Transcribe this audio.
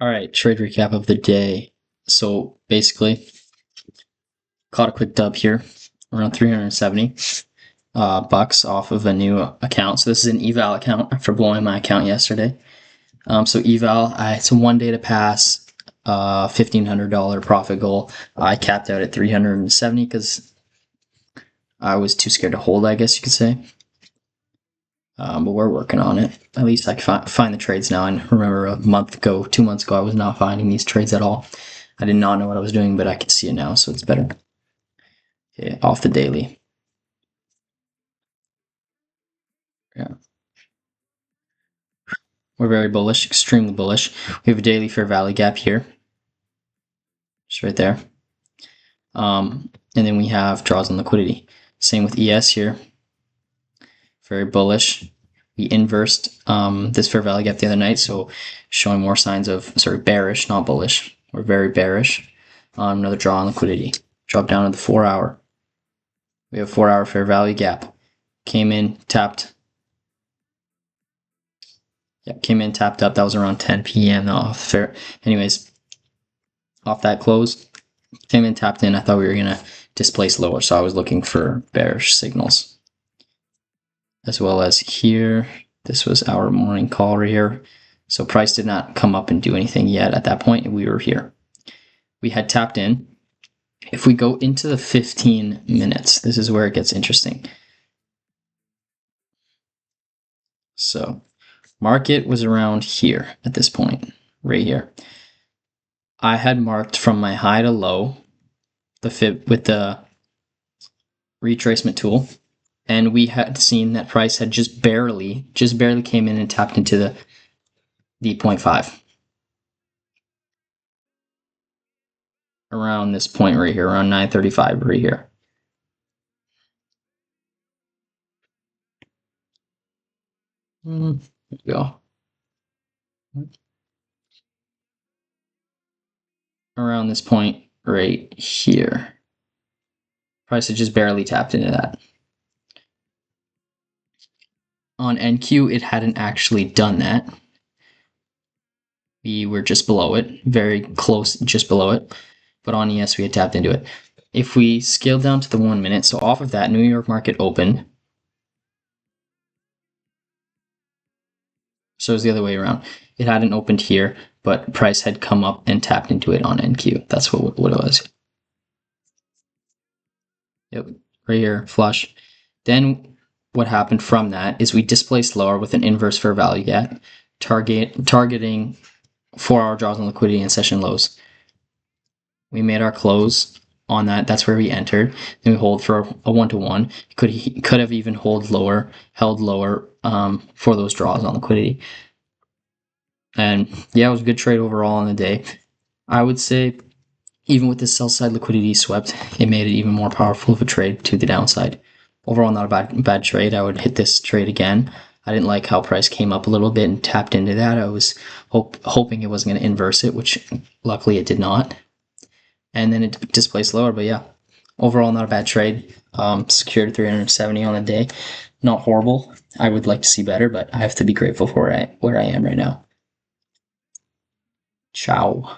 All right, trade recap of the day. So basically, caught a quick dub here, around 370 bucks off of a new account. So this is an eval account after blowing my account yesterday. So eval, it's a 1 day to pass, $1,500 profit goal. I capped out at 370 because I was too scared to hold, I guess you could say. But we're working on it. At least I can find the trades now. And remember, a month ago, 2 months ago, I was not finding these trades at all. I did not know what I was doing, but I can see it now, so it's better. Okay, off the daily. Yeah. We're very bullish, extremely bullish. We have a daily fair value gap here. Just right there. And then we have draws on liquidity. Same with ES here. Very bullish. We inversed this fair value gap the other night, so showing more signs of, bearish, not bullish. We're very bearish. Another draw on liquidity. Drop down to the 4 hour. We have 4 hour fair value gap. Came in, tapped. Yep, came in, tapped up. That was around 10 p.m. off fair. Anyways, off that close, came in, tapped in. I thought we were gonna displace lower, so I was looking for bearish signals. As well as here, this was our morning call right here. So price did not come up and do anything yet at that point. We were here. We had tapped in. If we go into the 15 minutes, this is where it gets interesting. So market was around here at this point, right here. I had marked from my high to low the fib with the retracement tool, and we had seen that price had just barely came in and tapped into the 0.5. Around this point right here, around 935 right here. There we go. Around this point right here. Price had just barely tapped into that. On NQ, it hadn't actually done that. We were just below it, very close, just below it. But on ES, we had tapped into it. If we scale down to the 1 minute, so off of that, New York market opened. So it was the other way around. It hadn't opened here, but price had come up and tapped into it on NQ. That's what it was. Yep, right here, flush. Then what happened from that is we displaced lower with an inverse fair value gap, targeting 4 hour draws on liquidity and session lows. We made our close on that. That's where we entered. Then we hold for a 1-to-1. Could have even held lower for those draws on liquidity. And yeah, it was a good trade overall on the day. I would say even with the sell side liquidity swept, it made it even more powerful of a trade to the downside. Overall, not a bad trade. I would hit this trade again. I didn't like how price came up a little bit and tapped into that. I was hoping it wasn't going to inverse it, which luckily it did not. And then it displaced lower, but yeah, overall not a bad trade. Secured 370 on the day. Not horrible. I would like to see better, but I have to be grateful for where I am right now. Ciao.